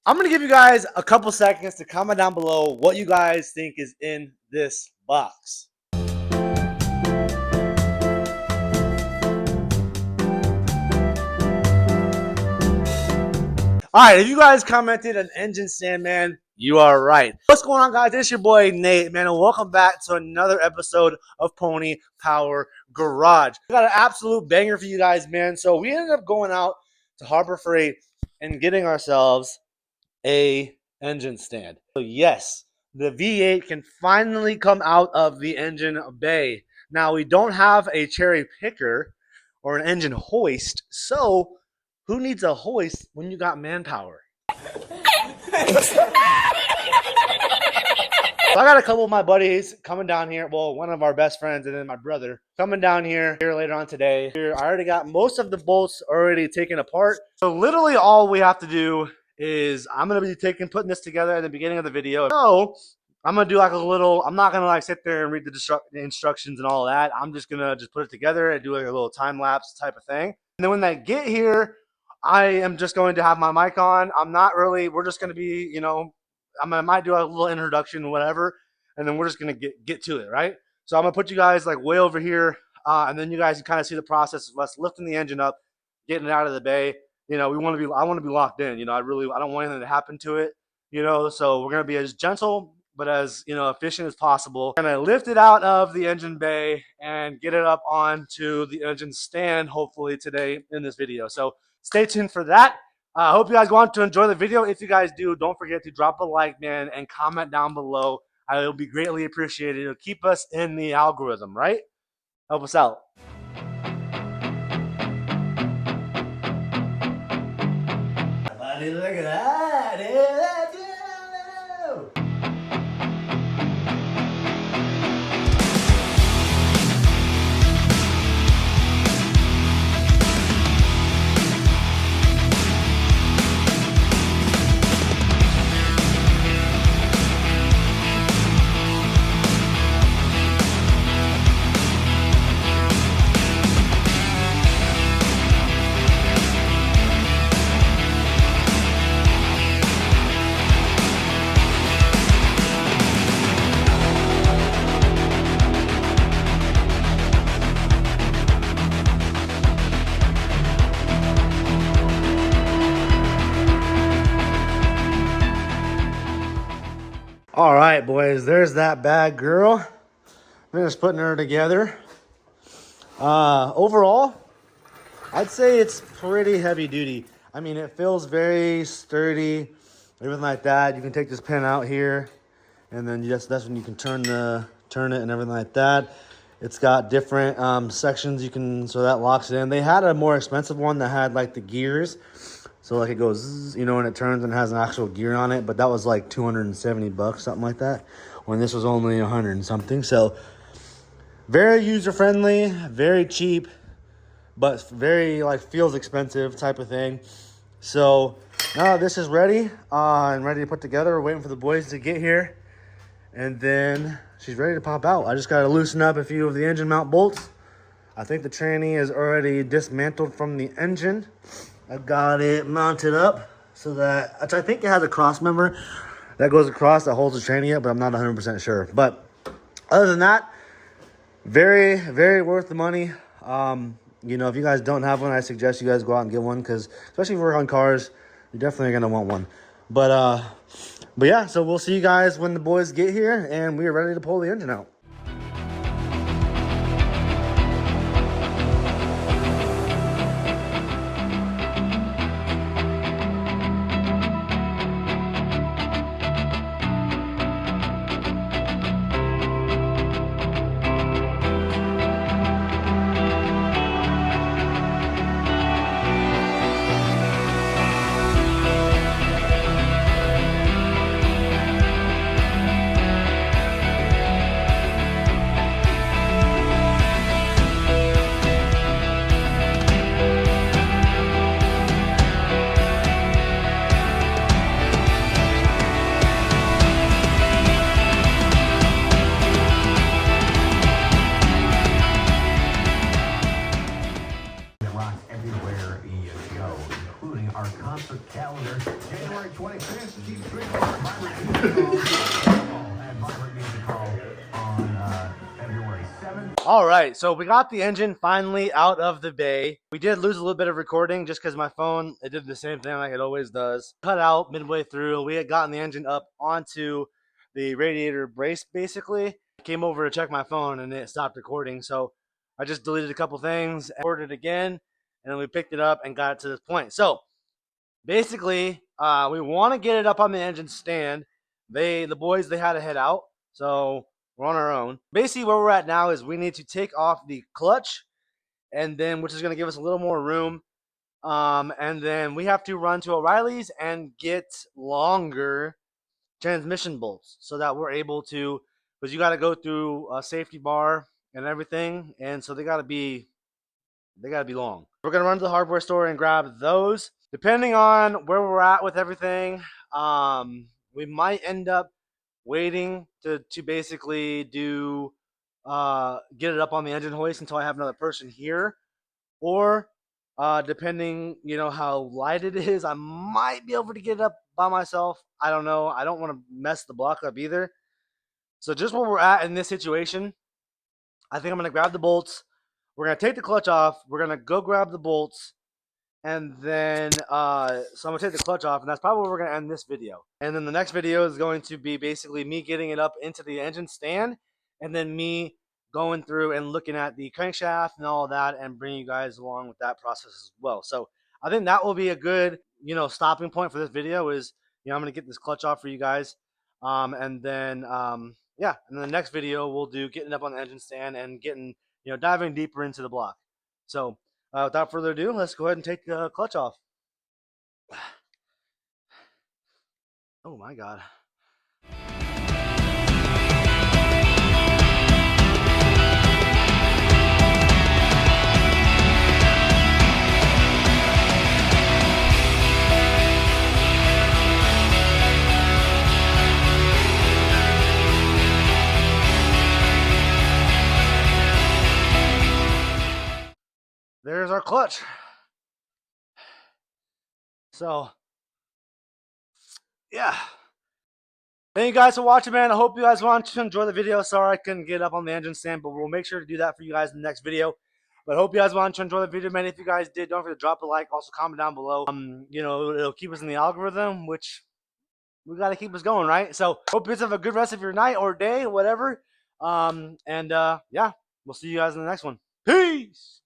I'm going to give you guys a couple seconds to comment down below what you guys think is in this box. Alright, if you guys commented an engine stand, man, you are right. What's going on, guys? It's your boy Nate, man, and welcome back to another episode of Pony Power Garage. We got an absolute banger for you guys, man. So we ended up going out to Harbor Freight and getting ourselves a engine stand. So yes, the V8 can finally come out of the engine bay. Now, we don't have a cherry picker or an engine hoist, so who needs a hoist when you got manpower? So I got a couple of my buddies coming down here. Well, one of our best friends and then my brother coming down here later on today. I already got most of the bolts already taken apart. So literally all we have to do is I'm going to be putting this together at the beginning of the video. So I'm going to do like a little, I'm not going to like sit there and read the instructions and all that. I'm just going to just put it together and do like a little time lapse type of thing. And then when they get here, I am just going to have my mic on. I'm not really, we're just going to be, you know, I might do a little introduction or whatever, and then we're just going to get to it, right? So I'm going to put you guys like way over here, and then you guys can kind of see the process of us lifting the engine up, getting it out of the bay. You know, I want to be locked in. You know, I don't want anything to happen to it, you know, so we're going to be as gentle but as, you know, efficient as possible. I'm going to lift it out of the engine bay and get it up onto the engine stand, hopefully today in this video. So stay tuned for that. I hope you guys want to enjoy the video. If you guys do, don't forget to drop a like, man, and comment down below. It'll be greatly appreciated. It'll keep us in the algorithm, right? Help us out. Buddy, look at that, dude. All right, boys, there's that bad girl. I'm just putting her together. Overall, I'd say it's pretty heavy duty. I mean, it feels very sturdy, everything like that. You can take this pin out here, and then that's when you can turn it and everything like that. It's got different sections you can, so that locks it in. They had a more expensive one that had like the gears. So like it goes, you know, and it turns and has an actual gear on it, but that was like 270 bucks, something like that, when this was only 100 and something. So very user friendly, very cheap, but very like feels expensive type of thing. So now this is ready and ready to put together. We're waiting for the boys to get here, and then she's ready to pop out. I just got to loosen up a few of the engine mount bolts. I think the tranny is already dismantled from the engine. I've got it mounted up so that, I think it has a cross member that goes across that holds the tranny up, but I'm not 100% sure. But other than that, very, very worth the money. You know, if you guys don't have one, I suggest you guys go out and get one, because especially if you work on cars, you're definitely going to want one. But yeah, so we'll see you guys when the boys get here and we are ready to pull the engine out. All right, so we got the engine finally out of the bay. We did lose a little bit of recording just because my phone, it did the same thing like it always does. Cut out midway through. We had gotten the engine up onto the radiator brace, basically. I came over to check my phone and it stopped recording. So I just deleted a couple things, recorded it again, and then we picked it up and got it to this point. So basically, we want to get it up on the engine stand. The boys, they had to head out. So we're on our own. Basically, where we're at now is we need to take off the clutch, and then which is going to give us a little more room. And then we have to run to O'Reilly's and get longer transmission bolts so that we're able to, because you got to go through a safety bar and everything, and so they got to be long. We're gonna run to the hardware store and grab those. Depending on where we're at with everything, we might end up waiting to basically do get it up on the engine hoist until I have another person here, or depending how light it is, I might be able to get it up by myself. I don't know. I don't want to mess the block up either. So just where we're at in this situation, I think I'm gonna grab the bolts. We're gonna take the clutch off. We're gonna go grab the bolts, and then so I'm gonna take the clutch off, and that's probably where we're gonna end this video. And then the next video is going to be basically me getting it up into the engine stand, and then me going through and looking at the crankshaft and all of that, and bringing you guys along with that process as well. So I think that will be a good stopping point for this video. Is I'm gonna get this clutch off for you guys, and then yeah, and then the next video we'll do getting up on the engine stand and getting diving deeper into the block. So without further ado, let's go ahead and take the clutch off. Oh my God. There's our clutch. So, yeah. Thank you guys for watching, man. I hope you guys want to enjoy the video. Sorry I couldn't get up on the engine stand, but we'll make sure to do that for you guys in the next video. But I hope you guys want to enjoy the video, man. If you guys did, don't forget to drop a like. Also, comment down below. It'll keep us in the algorithm, which we got to keep us going, right? So, hope you guys have a good rest of your night or day, whatever. Yeah, we'll see you guys in the next one. Peace!